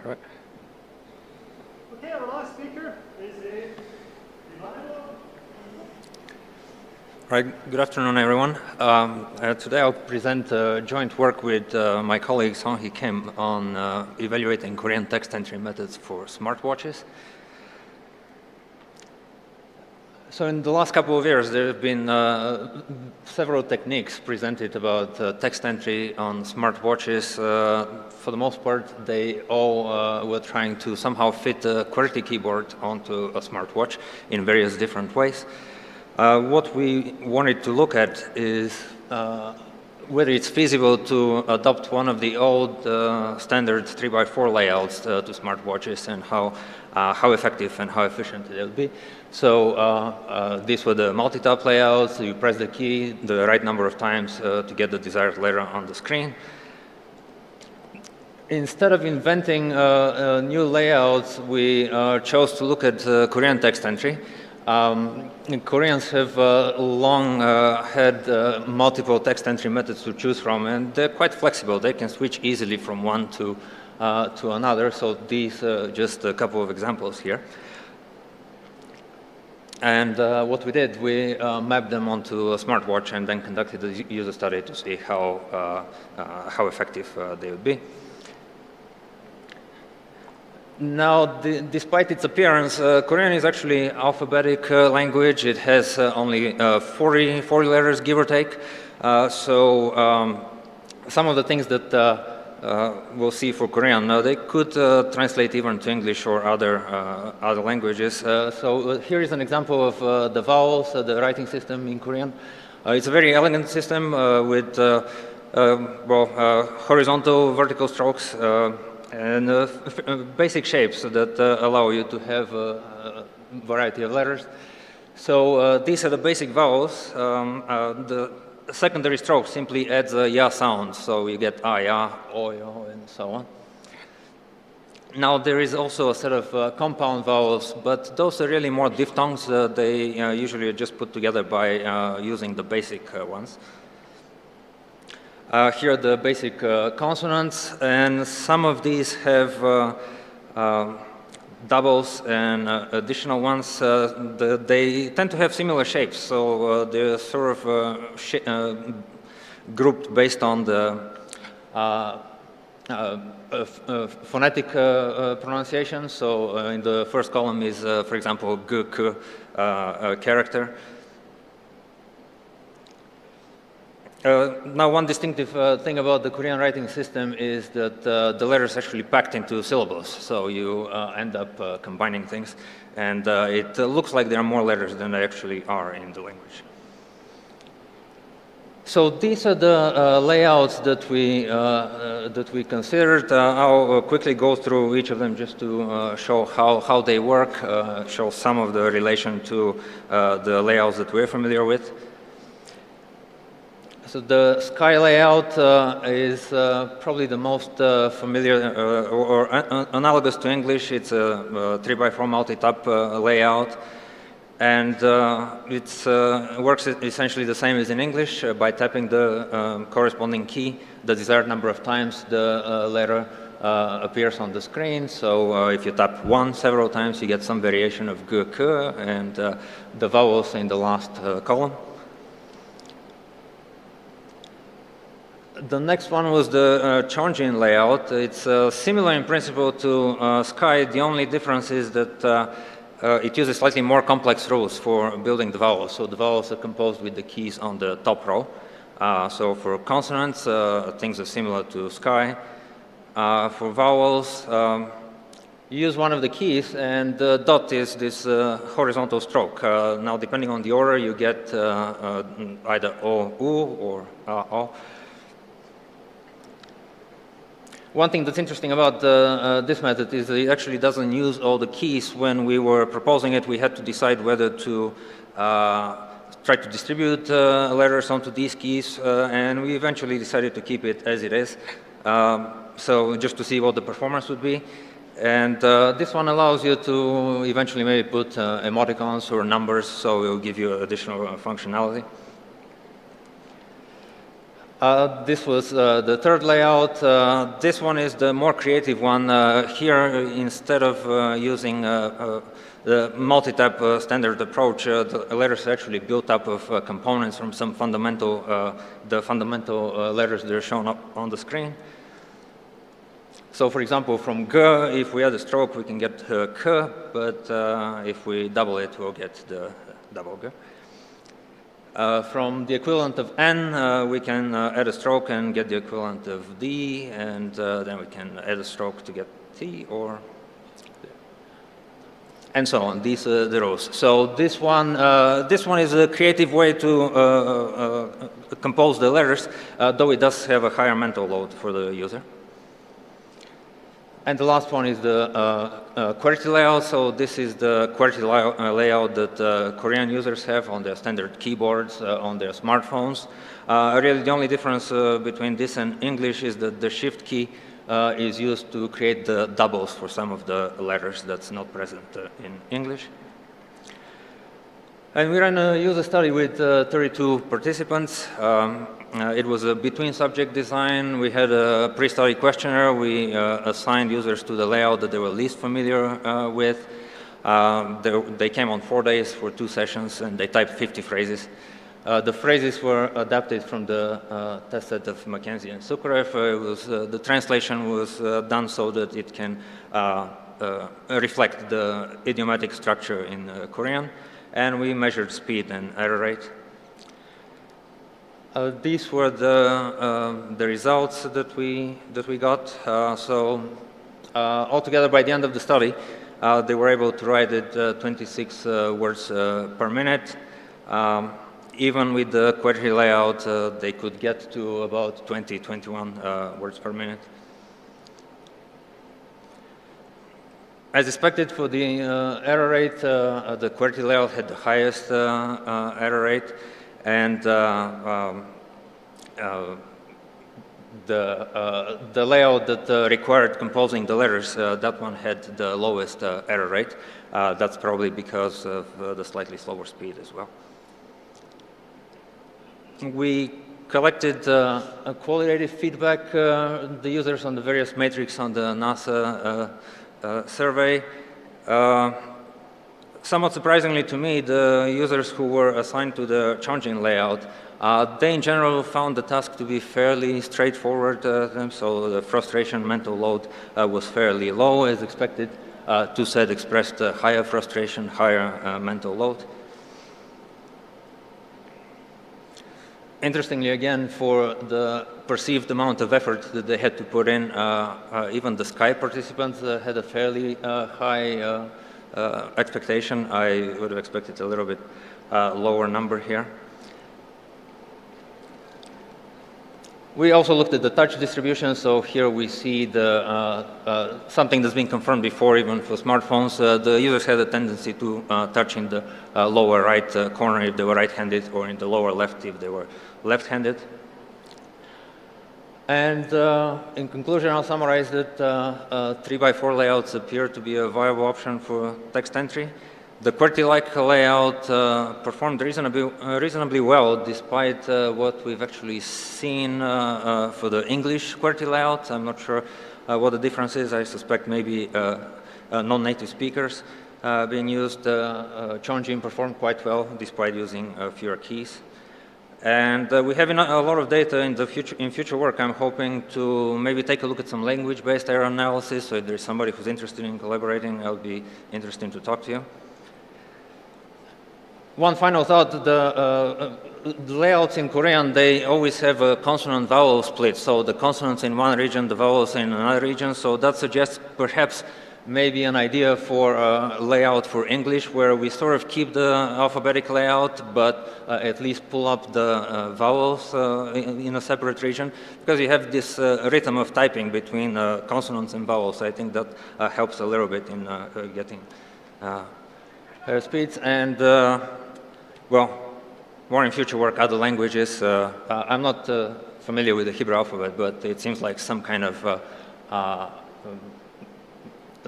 right. Okay, our last speaker is Ivaylo. Right, good afternoon, everyone. Today I'll present joint work with my colleague Sunghee Kim on evaluating Korean text entry methods for smartwatches. So in the last couple of years, there have been several techniques presented about text entry on smartwatches. For the most part, they all were trying to somehow fit a QWERTY keyboard onto a smartwatch in various different ways. What we wanted to look at is whether it's feasible to adopt one of the old standard 3x4 layouts to smartwatches and how effective and how efficient it would be. So these were the multi-tap layouts. You press the key the right number of times to get the desired letter on the screen. Instead of inventing new layouts, we chose to look at Korean text entry. Koreans have long had multiple text entry methods to choose from, and they're quite flexible. They can switch easily from one to another. So these just a couple of examples here. And what we did, we mapped them onto a smartwatch and then conducted a user study to see how effective they would be. Now, despite its appearance, Korean is actually an alphabetic language. It has only 40 letters, give or take. So some of the things that we'll see for Korean, they could translate even to English or other languages. So here is an example of the vowels, the writing system in Korean. It's a very elegant system with horizontal, vertical strokes, and basic shapes that allow you to have a variety of letters. So these are the basic vowels. The secondary stroke simply adds a ya sound, so you get a, ya, o, yo, and so on. Now there is also a set of compound vowels, but those are really more diphthongs. They usually are just put together by using the basic ones. Here are the basic consonants, and some of these have doubles and additional ones. They tend to have similar shapes, so they're sort of grouped based on the phonetic pronunciation. So in the first column is, for example, g, k character. Now, one distinctive thing about the Korean writing system is that the letters actually packed into syllables, so you end up combining things, and it looks like there are more letters than there actually are in the language. So these are the layouts that we considered. I'll quickly go through each of them just to show how they work, show some of the relation to the layouts that we're familiar with. So the SIGCHI layout is probably the most familiar or analogous to English. It's a 3x4 multi-tap layout, and it works essentially the same as in English. By tapping the corresponding key the desired number of times, the letter appears on the screen. So if you tap 1 several times, you get some variation of g, k, and the vowels in the last column. The next one was the Chongjin layout. It's similar in principle to SIGCHI. The only difference is that it uses slightly more complex rules for building the vowels. So the vowels are composed with the keys on the top row. So for consonants, things are similar to SIGCHI. For vowels, you use one of the keys, and the dot is this horizontal stroke. Now, depending on the order, you get either o, u, or o. One thing that's interesting about this method is that it actually doesn't use all the keys. When we were proposing it, we had to decide whether to try to distribute letters onto these keys, and we eventually decided to keep it as it is. So just to see what the performance would be. And this one allows you to eventually maybe put emoticons or numbers, so it will give you additional functionality. This was the third layout. This one is the more creative one. Here, instead of using the multi-tap standard approach, the letters are actually built up of components from some fundamental, the fundamental letters that are shown up on the screen. So, for example, from G, if we add a stroke, we can get K, but if we double it, we'll get the double G. From the equivalent of N, we can add a stroke and get the equivalent of D, and then we can add a stroke to get T, or and so on. These are the rows. So this one is a creative way to compose the letters, though it does have a higher mental load for the user. And the last one is the QWERTY layout. So this is the QWERTY layout that Korean users have on their standard keyboards, on their smartphones. Really, the only difference between this and English is that the Shift key is used to create the doubles for some of the letters that's not present in English. And we ran a user study with 32 participants. It was a between-subject design. We had a pre-study questionnaire. We assigned users to the layout that they were least familiar with. They came on 4 days for 2 sessions, and they typed 50 phrases. The phrases were adapted from the test set of Mackenzie and Sukarev. The translation was done so that it can reflect the idiomatic structure in Korean. And we measured speed and error rate. These were the results that we got. Altogether, by the end of the study, they were able to write it 26 words per minute. Even with the QWERTY layout, they could get to about 20, 21 words per minute. As expected for the error rate, the QWERTY layout had the highest error rate, and the layout that required composing the letters, that one had the lowest error rate. That's probably because of the slightly slower speed as well. We collected qualitative feedback, the users on the various metrics on the NASA survey. Somewhat surprisingly to me, the users who were assigned to the Chongqing layout, they in general found the task to be fairly straightforward, so the frustration mental load was fairly low as expected. TwoSet expressed higher frustration, higher mental load. Interestingly, again, for the perceived amount of effort that they had to put in, even the SKY participants had a fairly high expectation. I would have expected a little bit lower number here. We also looked at the touch distribution. So here we see the something that's been confirmed before, even for smartphones. The users had a tendency to touch in the lower right corner if they were right-handed, or in the lower left if they were left-handed. And in conclusion, I'll summarize that 3x4 layouts appear to be a viable option for text entry. The QWERTY-like layout performed reasonably well, despite what we've actually seen for the English QWERTY layout. I'm not sure what the difference is. I suspect maybe non-native speakers being used. Chongqing performed quite well, despite using fewer keys. And we have a lot of data in future work. I'm hoping to maybe take a look at some language-based error analysis. So if there's somebody who's interested in collaborating, I'll be interested to talk to you. One final thought, the layouts in Korean, they always have a consonant-vowel split. So the consonants in one region, the vowels in another region. So that suggests perhaps maybe an idea for a layout for English, where we sort of keep the alphabetic layout, but at least pull up the vowels in a separate region, because you have this rhythm of typing between consonants and vowels. I think that helps a little bit in getting speeds. And well, more in future work, other languages. I'm not familiar with the Hebrew alphabet, but it seems like some kind of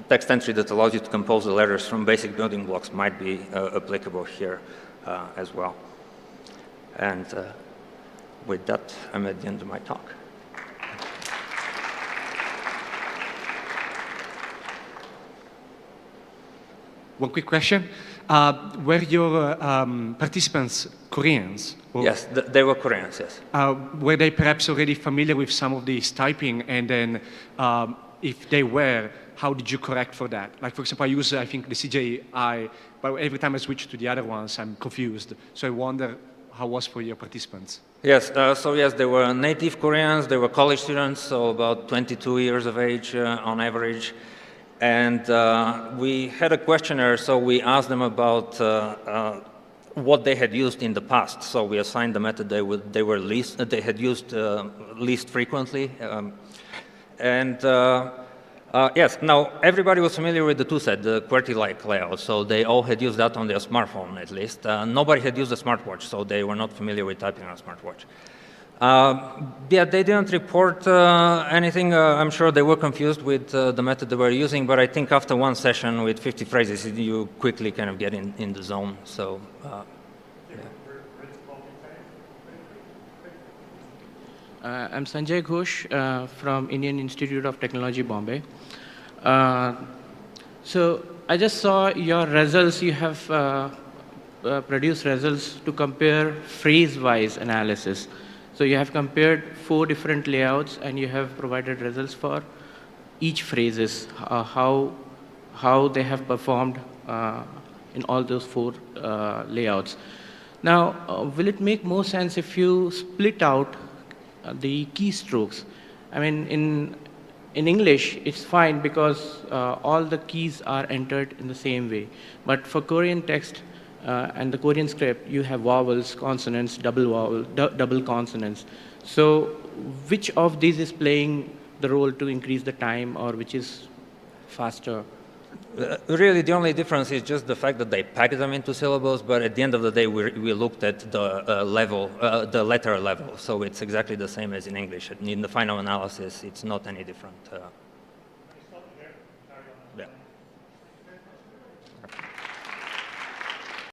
text entry that allows you to compose the letters from basic building blocks might be applicable here as well. And with that, I'm at the end of my talk. One quick question. Were your participants Koreans? Or, Yes, they were Koreans, yes. were they perhaps already familiar with some of this typing? And then if they were, how did you correct for that? Like, for example, I use, I think, the SIGCHI, but every time I switch to the other ones, I'm confused. So I wonder how it was for your participants. Yes, so yes, they were native Koreans, they were college students, so about 22 years of age on average. And we had a questionnaire, so we asked them about what they had used in the past. So we assigned the method they had used least frequently. Yes, now everybody was familiar with the toolset, the QWERTY-like layout, so they all had used that on their smartphone at least. Nobody had used a smartwatch, so they were not familiar with typing on a smartwatch. Yeah, they didn't report anything. I'm sure they were confused with the method they were using, but I think after one session with 50 phrases, you quickly kind of get in the zone. So, I'm Sanjay Ghosh from Indian Institute of Technology, Bombay. So I just saw your results. You have produced results to compare phrase-wise analysis. So you have compared 4 different layouts, and you have provided results for each phrases, how they have performed in all those 4 layouts. Now, will it make more sense if you split out the keystrokes? I mean, in English, it's fine because all the keys are entered in the same way. But for Korean text, and the Korean script, you have vowels, consonants, double consonants. So which of these is playing the role to increase the time, or which is faster? really, the only difference is just the fact that they packed them into syllables, but at the end of the day, we looked at the the letter level. So it's exactly the same as in English. In the final analysis, it's not any different. Stop there. Carry on. Yeah.